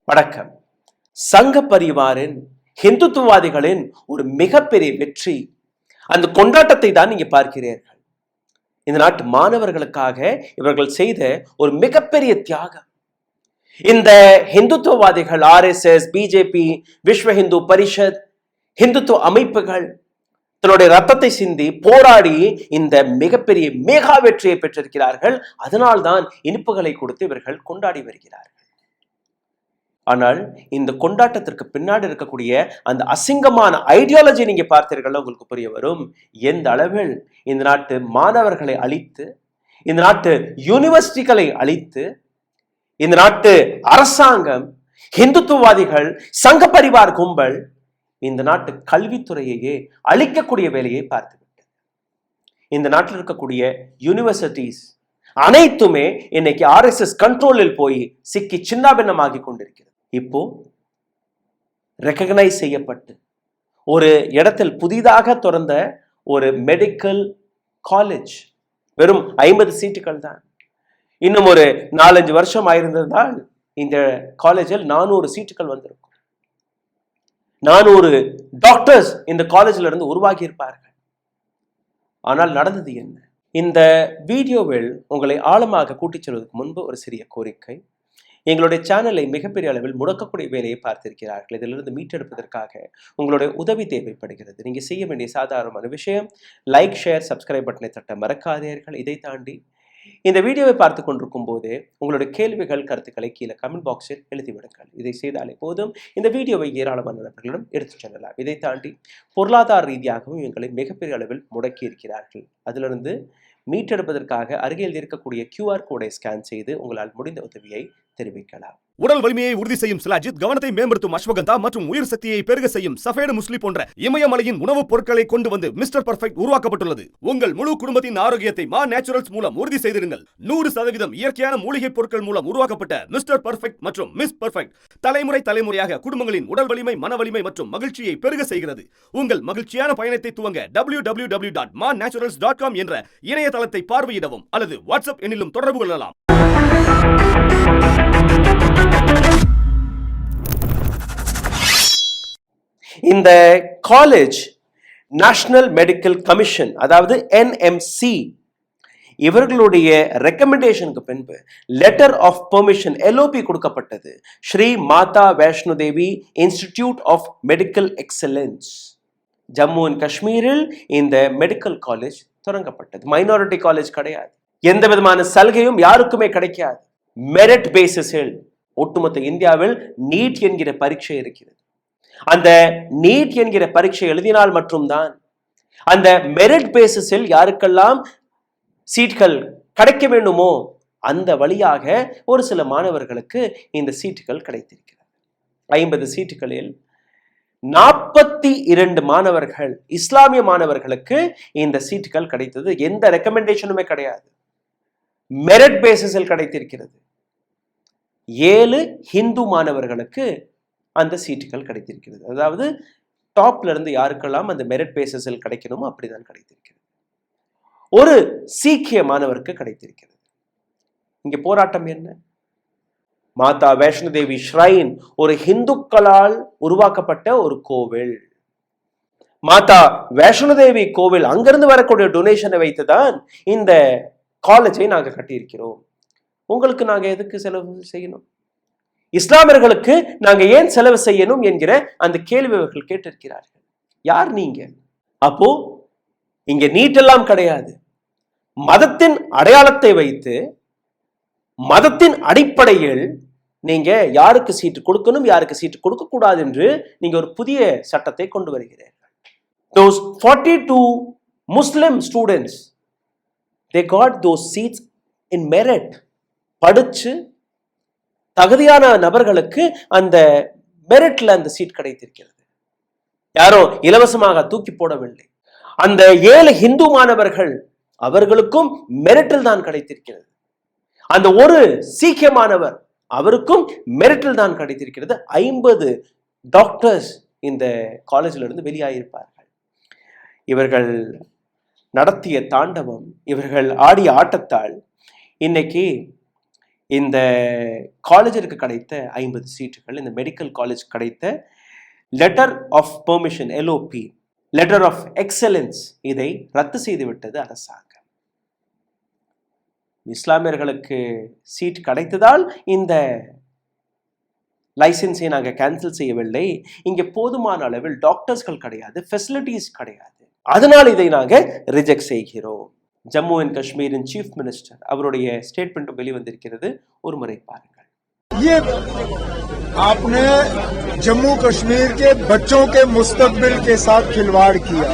வணக்கம். சங்க பரிவாரின் ஹிந்துத்துவாதிகளின் ஒரு மிகப்பெரிய வெற்றி, அந்த கொண்டாட்டத்தை தான் நீங்க பார்க்கிறீர்கள். இந்த நாட்டு மாணவர்களுக்காக இவர்கள் செய்த ஒரு மிகப்பெரிய தியாகம். இந்த ஹிந்துத்துவவாதிகள் RSS, பிஜேபி, விஸ்வ இந்து பரிஷத், ஹிந்துத்துவ அமைப்புகள் தன்னுடைய ரத்தத்தை சிந்தி போராடி இந்த மிகப்பெரிய மேகா வெற்றியை பெற்றிருக்கிறார்கள். அதனால்தான் இனிப்புகளை கொடுத்து இவர்கள் கொண்டாடி வருகிறார்கள். ஆனால் இந்த கொண்டாட்டத்திற்கு பின்னாடி இருக்கக்கூடிய அந்த அசிங்கமான ஐடியாலஜி நீங்க பார்த்தீர்கள், உங்களுக்கு புரிய வரும். எந்த அளவில் இந்த நாட்டு மாணவர்களை அழித்து, இந்த நாட்டு யூனிவர்சிட்டிகளை அழித்து, இந்த நாட்டு அரசாங்கம், ஹிந்துத்துவவாதிகள், சங்க பரிவார் கும்பல் இந்த நாட்டு கல்வித்துறையையே அழிக்கக்கூடிய வேலையை பார்த்துவிட்டது. இந்த நாட்டில் இருக்கக்கூடிய யூனிவர்சிட்டிஸ் அனைத்துமே இன்னைக்கு RSS கண்ட்ரோலில் போய் சிக்கி சின்னாபின்னமாகி கொண்டிருக்கிறது. இப்போ ரெகக்னைஸ் செய்யப்பட்டு ஒரு இடத்தில் புதிதாக திறந்த ஒரு மெடிக்கல் காலேஜ், வெறும் 50 சீட்டுகள் தான். இன்னும் ஒரு 4-5 வருஷம் ஆயிருந்ததால் இந்த காலேஜில் 400 சீட்டுகள் வந்திருக்கும். 400 டாக்டர்ஸ் இந்த காலேஜில் இருந்து உருவாகி இருப்பார்கள். ஆனால் நடந்தது என்ன? இந்த வீடியோவில் உங்களை ஆழமாக கூட்டிச் செல்வதற்கு முன்பு ஒரு சிறிய கோரிக்கை. எங்களுடைய சேனலை மிகப்பெரிய அளவில் முடக்கக்கூடிய வேலையை பார்த்திருக்கிறார்கள். இதிலிருந்து மீட்டெடுப்பதற்காக உங்களுடைய உதவி தேவைப்படுகிறது. நீங்க செய்ய வேண்டிய சாதாரணமான விஷயம், லைக், ஷேர், சப்ஸ்கிரைப் பட்டனை தட்ட மறக்காதீர்கள். இதை தாண்டி இந்த வீடியோவை பார்த்து கொண்டிருக்கும் போது உங்களுடைய கேள்விகள், கருத்துக்களை கீழே கமெண்ட் பாக்ஸில் எழுதிவிடுங்கள். இதை செய்தாலே போதும் இந்த வீடியோவை ஏராளமான நபர்களிடம் எடுத்துச் செல்லலாம். இதை தாண்டி பொருளாதார ரீதியாகவும் எங்களை மிகப்பெரிய அளவில் முடக்கி இருக்கிறார்கள். அதிலிருந்து மீட்டெடுப்பதற்காக அருகில் இருக்கக்கூடிய QR கோடை ஸ்கேன் செய்து உங்களால் முடிந்த உதவியை தெரிவிக்கலாம். உடல் வலிமையை உறுதி செய்யும் சிலாஜித், கவனத்தை மேம்படுத்தும் அஸ்வகந்தா மற்றும் உயிர் சக்தியை பெருக செய்யும் சஃபேடு முஸ்லி போன்ற இமயமலையின் உணவுப் பொருட்களை கொண்டு வந்து மிஸ்டர் பர்ஃபெக்ட் உருவாக்கப்பட்டுள்ளது. உங்கள் முழு குடும்பத்தின் ஆரோக்கியத்தை மா நேச்சுரல்ஸ் மூலம் உறுதி செய்திருங்கள். 100% இயற்கையான மூலிகை பொருட்கள் மூலம் உருவாக்கப்பட்ட மிஸ்டர் பர்ஃபெக்ட் மற்றும் மிஸ் பர்ஃபெக்ட் தலைமுறையாக குடும்பங்களின் உடல் வலிமை, மன வலிமை மற்றும் மகிழ்ச்சியை பெருக செய்கிறது. உங்கள் மகிழ்ச்சியான பயணத்தை துவங்க www.mannaturals.com என்ற இணையதளத்தை பார்வையிடவும் அல்லது வாட்ஸ்அப் எண்ணிலும் தொடர்பு கொள்ளலாம். இந்த காலேஜ் நேஷனல் மெடிக்கல் கமிஷன், அதாவது NMC, இவர்களுடைய ரெக்கமெண்டேஷனுக்கு பின்பு லெட்டர் ஆஃப் பெர்மிஷன் LOP கொடுக்கப்பட்டது. Shri Mata Vaishno Devi institute of medical excellence, Jammu and காஷ்மீரில் இந்த மெடிக்கல் காலேஜ் தொடங்கப்பட்டது. மைனாரிட்டி காலேஜ் கிடையாது. எந்த விதமான சலுகையும் யாருக்குமே கிடைக்காது. மெரிட் பேசிஸில் ஒட்டுமொத்த இந்தியாவில் நீட் என்கிற பரீட்சை இருக்கிறது. அந்த நீட் என்கிற பரீட்சை எழுதினால் மட்டும்தான் அந்த மெரிட் பேசிஸில் யாருக்கெல்லாம் சீட்கள் கிடைக்க வேண்டுமோ அந்த வழியாக ஒரு சில மாணவர்களுக்கு இந்த சீட்டுகள் கிடைத்திருக்கிறது. 50 சீட்டுகளில் 42 மாணவர்கள், இஸ்லாமிய மாணவர்களுக்கு இந்த சீட்டுகள் கிடைத்தது. எந்த ரெக்கமெண்டேஷனுமே கிடையாது, மெரிட் பேசிஸில் கிடைத்திருக்கிறது. 7 ஹிந்து மாணவர்களுக்கு அந்த சீட்டுகள் கிடைத்திருக்கிறது. அதாவது டாப்ல இருந்து யாருக்கெல்லாம் அந்த மெரிட் பேசிஸில் கிடைக்கணுமோ அப்படிதான் கிடைத்திருக்கிறது. ஒரு சீக்கிய மாணவருக்கு கிடைத்திருக்கிறது. இங்க போராட்டம் என்ன? மாதா வைஷ்ணோ தேவி ஷ்ரைன் ஒரு ஹிந்துக்களால் உருவாக்கப்பட்ட ஒரு கோவில். மாதா வைஷ்ணோ தேவி கோவில், அங்கிருந்து வரக்கூடிய டொனேஷனை வைத்துதான் இந்த காலேஜை நாங்க கட்டியிருக்கிறோம். உங்களுக்கு நாங்க எதுக்கு செலவு செய்யணும்? இஸ்லாமியர்களுக்கு நாங்க ஏன் செலவு செய்யணும் என்கிற அந்த கேள்வி அவர்கள் கேட்டிருக்கிறார்கள். யார் நீங்க? அப்போ இங்க நீட் எல்லாம் கிடையாது. மதத்தின் அடையாளத்தை வைத்து, மதத்தின் அடிப்படையில் நீங்க யாருக்கு சீட்டு கொடுக்கணும், யாருக்கு சீட்டு கொடுக்க கூடாது என்று நீங்க ஒரு புதிய சட்டத்தை கொண்டு வருகிறீர்கள். Those 42 Muslim students, they got those seats in merit. படிச்சு தகுதியான நபர்களுக்கு அந்த மெரிட்ல அந்த சீட் கிடைத்திருக்கிறது. யாரோ இலவசமாக தூக்கி போடவில்லை. அந்த 7 ஹிந்து மாணவர்கள், அவர்களுக்கும் மெரிட்டில் தான் கிடைத்திருக்கிறது. அந்த ஒரு சீக்கிய மாணவர், அவருக்கும் மெரிட்டில் தான் கிடைத்திருக்கிறது. 50 டாக்டர்ஸ் இந்த காலேஜில் இருந்து வெளியாகியிருப்பார்கள். இவர்கள் நடத்திய தாண்டவம், இவர்கள் ஆடிய ஆட்டத்தால் இன்னைக்கு இந்த காலேஜிற்கு கிடைத்த 50 சீட்டுகள், இந்த மெடிக்கல் காலேஜ் கிடைத்த letter of permission, LOP, letter of excellence, இதை ரத்து செய்து விட்டது அரசாங்கம். இஸ்லாமியர்களுக்கு சீட் கிடைத்ததால் இந்த லைசன்ஸை நாங்கள் கேன்சல் செய்யவில்லை, இங்கே போதுமான அளவில் டாக்டர்ஸ்கள் கிடையாது, ஃபெசிலிட்டிஸ் கிடையாது, அதனால் இதை நாங்கள் ரிஜெக்ட் செய்கிறோம். ஜம்மு அண்ட் காஷ்மீரின் சீஃப் மினிஸ்டர் அவருடைய ஸ்டேட்மெண்ட் வெளிவந்திருக்கிறது, ஒரு முறை பாருங்கள். ये आपने जम्मू कश्मीर के बच्चों के मुस्तकबिल के साथ खिलवाड़ किया।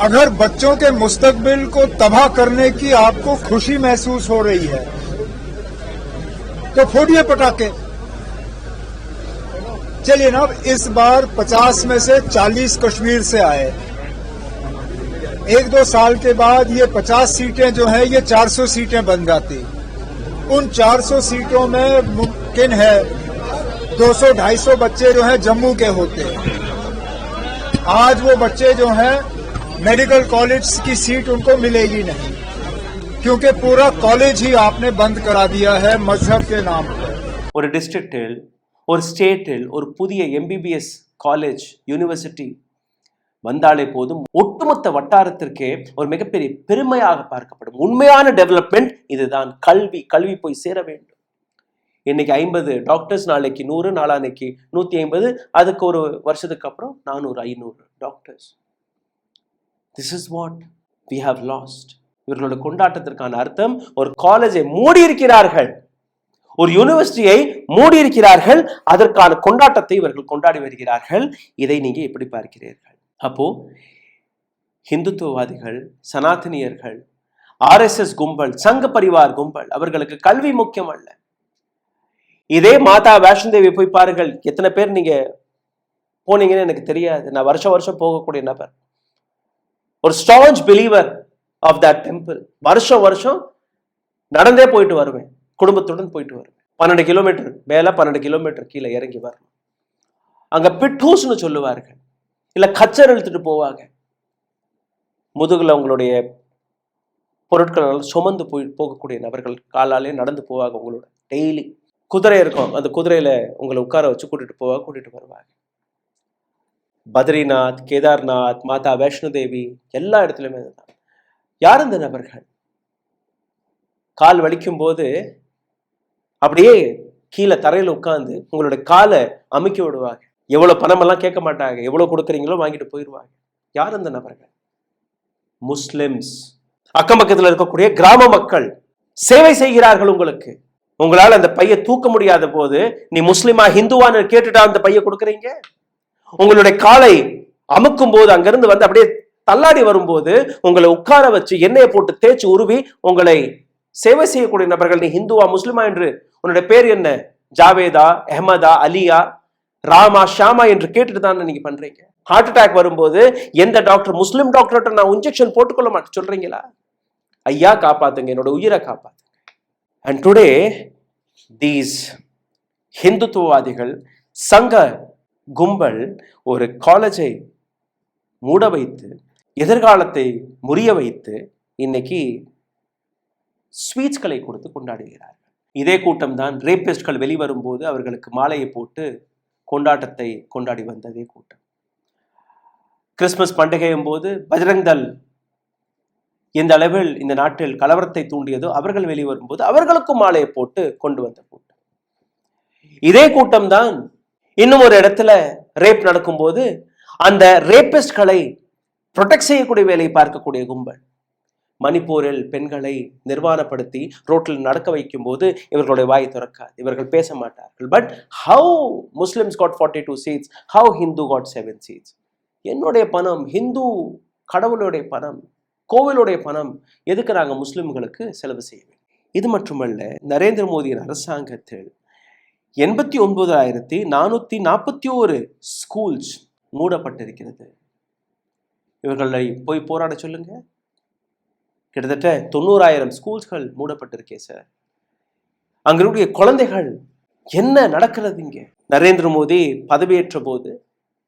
अगर बच्चों के मुस्तकबिल को तबाह करने की आपको खुशी महसूस हो रही है तो फोड़िए पटाखे। चलिए ना, इस बार 50 में से 40 कश्मीर से आए, 1-2 साल के बाद ये 50 सीटें जो है ये 400 सीटें बन जाती। उन 400 सीटों में मुमकिन है 200-250 बच्चे जो हैं जम्मू के होते हैं। आज वो बच्चे जो हैं मेडिकल कॉलेज की सीट उनको मिलेगी नहीं, क्योंकि पूरा कॉलेज ही आपने बंद करा दिया है मजहब के नाम पर। ஒரு டிஸ்ட்ரிக்டில், ஒரு ஸ்டேட்டில் ஒரு புதிய MBBS காலேஜ், யூனிவர்சிட்டி வந்தாலே போதும், ஒட்டுமொத்த வட்டாரத்திற்கே ஒரு மிகப்பெரிய பெருமையாக பார்க்கப்படும். உண்மையான டெவலப்மெண்ட் இதுதான். கல்வி போய் சேர வேண்டும். இன்னைக்கு 50 டாக்டர்ஸ், நாளைக்கு 100, நாளானைக்கு 150, அதுக்கு ஒரு வருஷத்துக்கு அப்புறம் 400-500 doctors. This is what we have lost. இவர்களோட கொண்டாட்டத்திற்கான அர்த்தம், ஒரு காலேஜை மூடி இருக்கிறார்கள், ஒரு யூனிவர்சிட்டியை மூடி இருக்கிறார்கள், அதற்கான கொண்டாட்டத்தை இவர்கள் கொண்டாடி வருகிறார்கள். இதை நீங்க எப்படி பார்க்கிறீர்கள்? அப்போ ஹிந்துத்துவவாதிகள், சனாதனியர்கள், RSS கும்பல், சங்க பரிவார் கும்பல், அவர்களுக்கு கல்வி முக்கியம் அல்ல. இதே மாதா வைஷ்ணோதேவி போய் பாருங்கள். எத்தனை பேர் நீங்க போனீங்கன்னு எனக்கு தெரியாது. நான் வருஷம் போகக்கூடிய நபர், ஒரு staunch believer of that temple. வருஷம் நடந்தே போயிட்டு வருவேன், குடும்பத்துடன் போயிட்டு வருவேன். 12 கிலோமீட்டர் மேல, 12 கிலோமீட்டர் கீழே இறங்கி வரணும். அங்க பிட்டூஸ்னு சொல்லுவார்கள், இல்ல கச்சர் இழுத்துட்டு போவாங்க. முதுகுல உங்களுடைய பொருட்கள் சுமந்து போகக்கூடிய நபர்கள் காலாலே நடந்து போவாங்க. உங்களோட டெய்லி குதிரை இருக்கும், அந்த குதிரையில உங்களை உட்கார வச்சு கூட்டிட்டு வருவாங்க. பத்ரிநாத், கேதார்நாத், மாதா வைஷ்ணோதேவி, எல்லா இடத்துலயுமே அதுதான். யார் இந்த நபர்கள்? கால் வலிக்கும் போது அப்படியே கீழே தரையில உட்கார்ந்து உங்களுடைய காலை அமுக்கி விடுவாங்க. எவ்வளவு பணமெல்லாம் கேட்க மாட்டாங்க, எவ்வளவு கொடுக்குறீங்களோ வாங்கிட்டு போயிடுவாங்க. யார் அந்த நபர்கள்? முஸ்லிம்ஸ். அக்கம் பக்கத்தில் இருக்கக்கூடிய கிராம மக்கள் சேவை செய்கிறார்கள் உங்களுக்கு. உங்களால் அந்த பைய தூக்க முடியாத போது நீ முஸ்லிமா ஹிந்துவான்னு கேட்டுட்டா அந்த பைய கொடுக்குறீங்க. உங்களுடைய காலை அமுக்கும் போது, அங்கிருந்து வந்து அப்படியே தள்ளாடி வரும்போது உங்களை உட்கார வச்சு எண்ணெயை போட்டு தேய்ச்சி உருவி உங்களை சேவை செய்யக்கூடிய நபர்கள். நீ ஹிந்துவா முஸ்லிமா என்று, உன்னுடைய பேர் என்ன, ஜாவேதா, அஹமதா, அலியா, ராமா, ஷாமா என்று கேட்டுட்டு தான் நீங்க பண்றீங்க. ஹார்ட் அட்டாக் வரும்போது எந்த டாக்டர், முஸ்லிம் டாக்டர்கிட்ட நான் இன்ஜெக்ஷன் போட்டுக்கொள்ள மாட்டேன் சொல்றீங்களா? ஐயா காப்பாத்துங்க, என்னோட உயிரை காப்பாத்துங்க. அண்ட் டுடே தீஸ் ஹிந்துத்துவவாதிகள், சங்க கும்பல் ஒரு காலேஜை மூட வைத்து, எதிர்காலத்தை முறிய வைத்து, இன்னைக்கு ஸ்வீட்ஸ்களை கொடுத்து கொண்டாடுகிறார்கள். இதே கூட்டம் தான் ரேபிஸ்ட்கள் வெளிவரும் போது அவர்களுக்கு மாலையை போட்டு கொண்டாட்டத்தை கொண்டாடி வந்ததே கூட்டம். கிறிஸ்துமஸ் பண்டிகையும் போது பஜ்ரங் தள் எந்த அளவில் இந்த நாட்டில் கலவரத்தை தூண்டியதோ அவர்கள் வெளிவரும் போது அவர்களுக்கும் மாலையை போட்டு கொண்டு வந்த கூட்டம். இதே கூட்டம் தான் இன்னும் ஒரு இடத்துல ரேப் நடக்கும் போது அந்த ரேபிஸ்ட்களை ப்ரொடெக்ட் செய்யக்கூடிய வேலையை பார்க்கக்கூடிய கும்பல். மணிப்பூரில் பெண்களை நிர்வாணப்படுத்தி ரோட்டில் நடக்க வைக்கும் போது இவர்களுடைய வாய் திறக்காது, இவர்கள் பேச மாட்டார்கள். But how Muslims got 42 seats, how Hindu got 7 seats. என்னுடைய பணம், ஹிந்து கடவுளுடைய பணம், கோவிலுடைய பணம், எதுக்கு நாங்கள் முஸ்லிம்களுக்கு செலவு செய்வேன்? இது மட்டுமல்ல, நரேந்திர மோடியின் அரசாங்கத்தில் 89,441 ஸ்கூல்ஸ் மூடப்பட்டிருக்கிறது. இவர்களை போய் போராட சொல்லுங்க. கிட்டத்தட்ட 90,000 ஸ்கூல்ஸ்கள் மூடப்பட்டிருக்கே சார். அங்களுடைய குழந்தைகள் என்ன நடக்கிறது இங்க? நரேந்திர மோடி பதவியேற்ற போது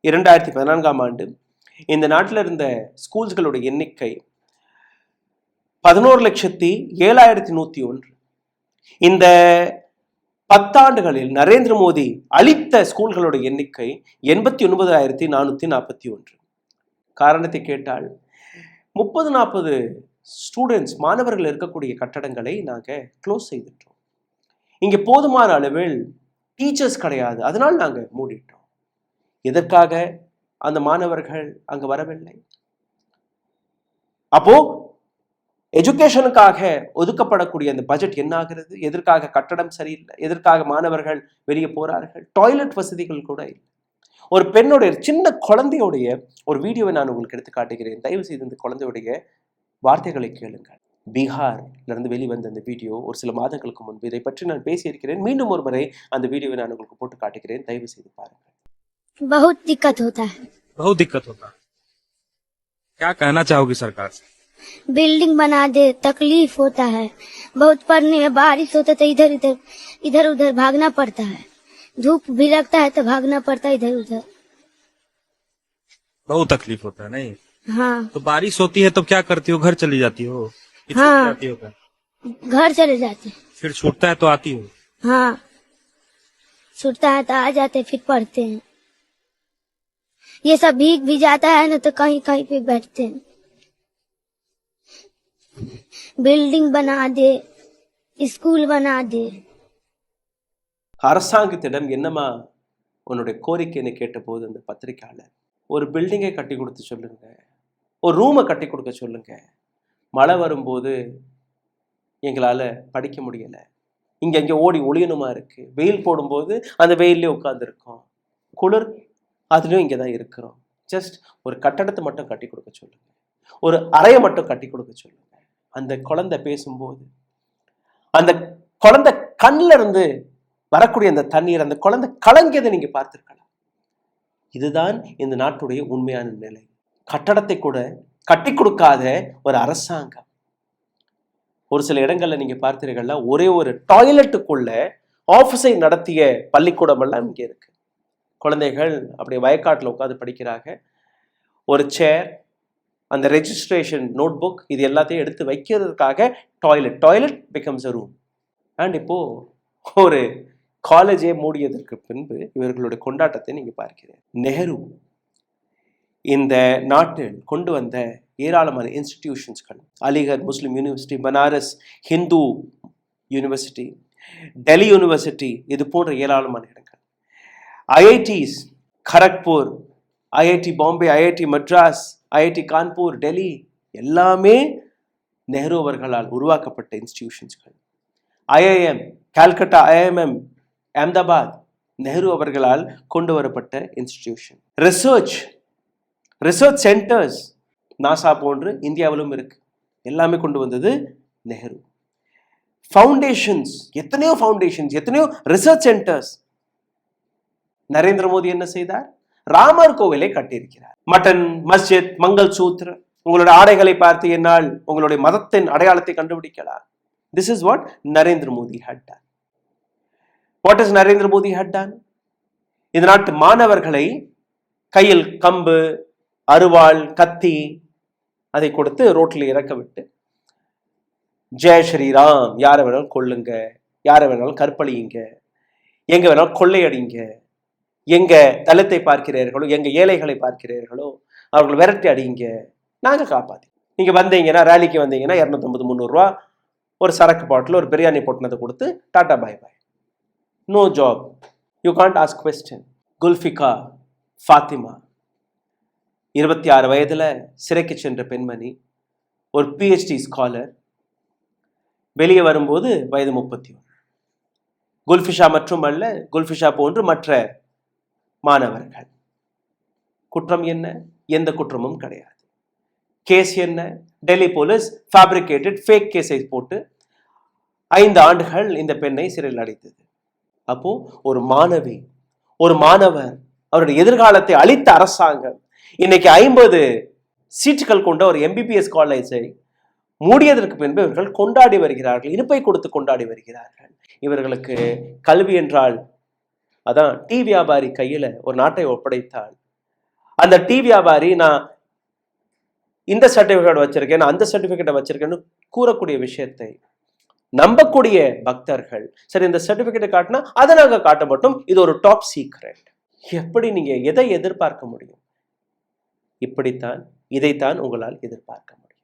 2014ஆம் ஆண்டு இந்த நாட்டில் இருந்த ஸ்கூல்ஸ்களோட எண்ணிக்கை 11,07,101. இந்த 10 ஆண்டுகளில் நரேந்திர மோடி அளித்த ஸ்கூல்களோட எண்ணிக்கை 89,441. காரணத்தை கேட்டால் 30-40 ஸ்டூடெண்ட்ஸ் மாணவர்கள் இருக்கக்கூடிய கட்டடங்களை நாங்கள் க்ளோஸ் செய்துட்டோம். இங்கே போதுமான அளவில் டீச்சர்ஸ் கிடையாது, அதனால் நாங்கள் மூடிட்டோம். எதற்காக அந்த மாணவர்கள் அங்கே வரவில்லை? அப்போ எஜுகேஷனுக்காக ஒதுக்கப்படக்கூடிய அந்த பட்ஜெட் என்ன ஆகிறது? எதற்காக கட்டடம் சரியில்லை? எதற்காக மாணவர்கள் வெளியே போறார்கள்? டாய்லெட் வசதிகள் கூட இல்லை. ஒரு பெண்ணுடைய சின்ன குழந்தையுடைய ஒரு வீடியோவை நான் உங்களுக்கு எடுத்து காட்டுகிறேன். தயவு செய்து இந்த குழந்தையுடைய வார்த்தைகளை கேளுங்கள். பீகார்ல இருந்து வெளிவந்த அந்த வீடியோ ஒரு சில மாதங்களுக்கு முன்பு. இதை பற்றி நான் பேசியிருக்கிறேன். மீண்டும் ஒரு முறை அந்த வீடியோவை நான் உங்களுக்கு போட்டு காட்டுகிறேன். தயவு செய்து பாருங்கள். बहुत दिक्कत होता है। बहुत दिक्कत होता है। क्या कहना चाहोगी सरकार से? बिल्डिंग बना दे, तकलीफ होता है बहुत। पढ़ने में बारिश होता तो इधर उधर भागना पड़ता है। धूप भी लगता है तो भागना पड़ता है इधर उधर। बहुत तकलीफ होता है नहीं? हाँ तो बारिश होती है तो क्या करती हो? घर चली जाती हो? कि छूट हाँ। जाती हो क्या? घर चले जाते। फिर छूटता है तो आती हो? हाँ छूटता है तो आ जाते, फिर पढ़ते हैं। ये सब भीग भी जाता है ना तो कहीं कहीं पे बैठते हैं। बिल्डिंग बना दे, स्कूल बना दे। அரசாங்கத்திடம் என்னமா உன்னுடைய கோரிக்கைன்னு கேட்டபோது அந்த பத்திரிக்கையாளர், ஒரு பில்டிங்கை கட்டி கொடுத்து சொல்லுங்க, ஒரு ரூமை கட்டி கொடுக்க சொல்லுங்க. மழை வரும்போது எங்களால் படிக்க முடியலை, இங்கே ஓடி ஒளியணுமா இருக்கு. வெயில் போடும்போது அந்த வெயிலே உட்காந்துருக்கோம், குளிர் அதுலேயும் இங்கே தான் இருக்கிறோம். ஜஸ்ட் ஒரு கட்டடத்தை மட்டும் கட்டி கொடுக்க சொல்லுங்க, ஒரு அறையை மட்டும் கட்டி கொடுக்க சொல்லுங்க. அந்த குழந்தை பேசும்போது அந்த குழந்தை கண்ணில் இருந்து வரக்கூடிய அந்த தண்ணீர், அந்த குழந்தை கலங்கியதை நீங்க பார்த்திருக்கலாம். இதுதான் இந்த நாட்டுடைய உண்மையான நிலை. கட்டடத்தை கூட கட்டி கொடுக்காத ஒரு அரசாங்கம். ஒரு சில இடங்கள்ல நீங்க பார்த்தீர்கள்னா ஒரே ஒரு டாய்லெட்டுக்குள்ள ஆபீஸை நடத்திய பள்ளிக்கூடம் எல்லாம் இங்க இருக்கு. குழந்தைகள் அப்படியே வயக்காட்டில் உட்காந்து படிக்கிறாங்க. ஒரு சேர், அந்த ரெஜிஸ்ட்ரேஷன் நோட் புக், இது எல்லாத்தையும் எடுத்து வைக்கிறதுக்காக toilet becomes a room. And இப்போ ஒரு காலேஜே மூடியதற்கு பின்பு இவர்களுடைய கொண்டாட்டத்தை நீங்க பார்க்கிறீங்க. நெஹ்ரு இந்த நாட்டில் கொண்டு வந்த ஏராளமான இன்ஸ்டிடியூஷன்ஸ்கள், Aligarh Muslim university, Banaras Hindu university, Delhi university, இது போன்ற ஏராளமான இடங்கள், IITs, Kharagpur, IIT Bombay, IIT Madras, IIT Kanpur, Delhi, எல்லாமே நெஹ்ரு அவர்களால் உருவாக்கப்பட்ட இன்ஸ்டிடியூஷன்ஸ்கள். ஐஐஎம் கல்கட்டா, ஐஎம்எம் அஹமதாபாத், நெஹ்ரு அவர்களால் கொண்டு வரப்பட்ட இன்ஸ்டிடியூஷன். ரிசர்ச் சென்டர்ஸ், நாசா போன்று இந்தியாவிலும் இருக்கு, எல்லாமே கொண்டு வந்தது நெஹ்ரு. ஃபவுண்டேஷன்ஸ், எத்தனையோ ரிசர்ச் சென்டர்ஸ். நரேந்திர மோடி என்ன செய்தார்? ராமர் கோவிலை கட்டியிருக்கிறார். மட்டன், மஸ்ஜித், மங்கள் சூத்ர, உங்களுடைய ஆடைகளை பார்த்து என்னால் உங்களுடைய மதத்தின் அடையாளத்தை கண்டுபிடிக்கலாம். This is what Narendra Modi had done. What has Narendra Modi had done? இந்த நாட்டு மாணவர்களை கையில் கம்பு, அருவாள், கத்தி அதை கொடுத்து ரோட்டில் இறக்க விட்டு, ஜெய் ஸ்ரீராம், யாரை வேணாலும் கொல்லுங்க, யாரை வேணாலும் கற்பழியுங்க, எங்க வேணாலும் கொள்ளையடிங்க, எங்க தலத்தை பார்க்கிறீர்களோ, எங்க ஏழைகளை பார்க்கிறீர்களோ அவர்கள் விரட்டி அடிங்க, நாங்க காப்பாத்தி. நீங்க வந்தீங்கன்னா, ரேலிக்கு வந்தீங்கன்னா 250-300 ரூபா ஒரு சரக்கு பாட்டில் ஒரு பிரியாணி போட்டினதை கொடுத்து tata bye bye. No job, you can't ask question. Gulfisha Fatima, 26 வயதுல சிறைக்கு சென்ற பெண்மணி, ஒரு PhD ஸ்காலர், வெளியே வரும்போது வயது 31. குல்ஃபிஷா மட்டுமல்ல, குல்ஃபிஷா போன்று மற்ற மாணவர்கள். குற்றம் என்ன? எந்த குற்றமும் கிடையாது. கேஸ் என்ன? டெல்லி போலீஸ் ஃபேப்ரிகேட்டட் ஃபேக் கேஸை போட்டு 5 ஆண்டுகள் இந்த பெண்ணை சிறையில் அடைத்தது. அப்போ ஒரு மாணவி, ஒரு மாணவர், அவருடைய எதிர்காலத்தை அளித்த அரசாங்கம் இன்னைக்கு 50 சீட்டுகள் கொண்ட ஒரு MBBS காலேஜை மூடியதற்கு பின்பு இவர்கள் கொண்டாடி வருகிறார்கள், இனிப்பை கொடுத்து கொண்டாடி வருகிறார்கள். இவர்களுக்கு கல்வி என்றால் அதான் டீ வியாபாரி கையில ஒரு நாட்டை ஒப்படைத்தால் அந்த டீ வியாபாரி நான் இந்த சர்டிபிகேட் வச்சிருக்கேன், நான் அந்த சர்டிபிகேட்டை வச்சிருக்கேன்னு கூறக்கூடிய விஷயத்தை நம்பக்கூடிய பக்தர்கள் சரி இந்த சர்டிபிகேட்டை காட்டினா அதை நாங்க காட்ட மாட்டோம், இது ஒரு டாப் சீக்ரெட். எப்படி நீங்க எதை எதிர்பார்க்க முடியும்? இப்படித்தான் இதைத்தான் உங்களால் எதிர்பார்க்க முடியும்.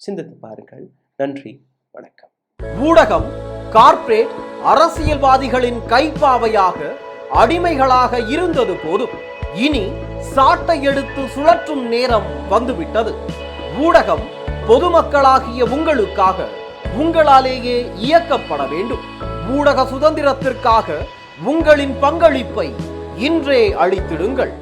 சிந்தித்து பாருங்கள். நன்றி, வணக்கம். ஊடகம் கார்ப்பரேட் அரசியல்வாதிகளின் கைப்பாவையாக அடிமைகளாக இருந்தது போதும். இனி சாட்டை எடுத்து சுழற்றும் நேரம் வந்துவிட்டது. ஊடகம் பொதுமக்களாகிய உங்களுக்காக உங்களாலேயே இயக்கப்பட வேண்டும். ஊடக சுதந்திரத்திற்காக உங்களின் பங்களிப்பை இன்றே அளித்திடுங்கள்.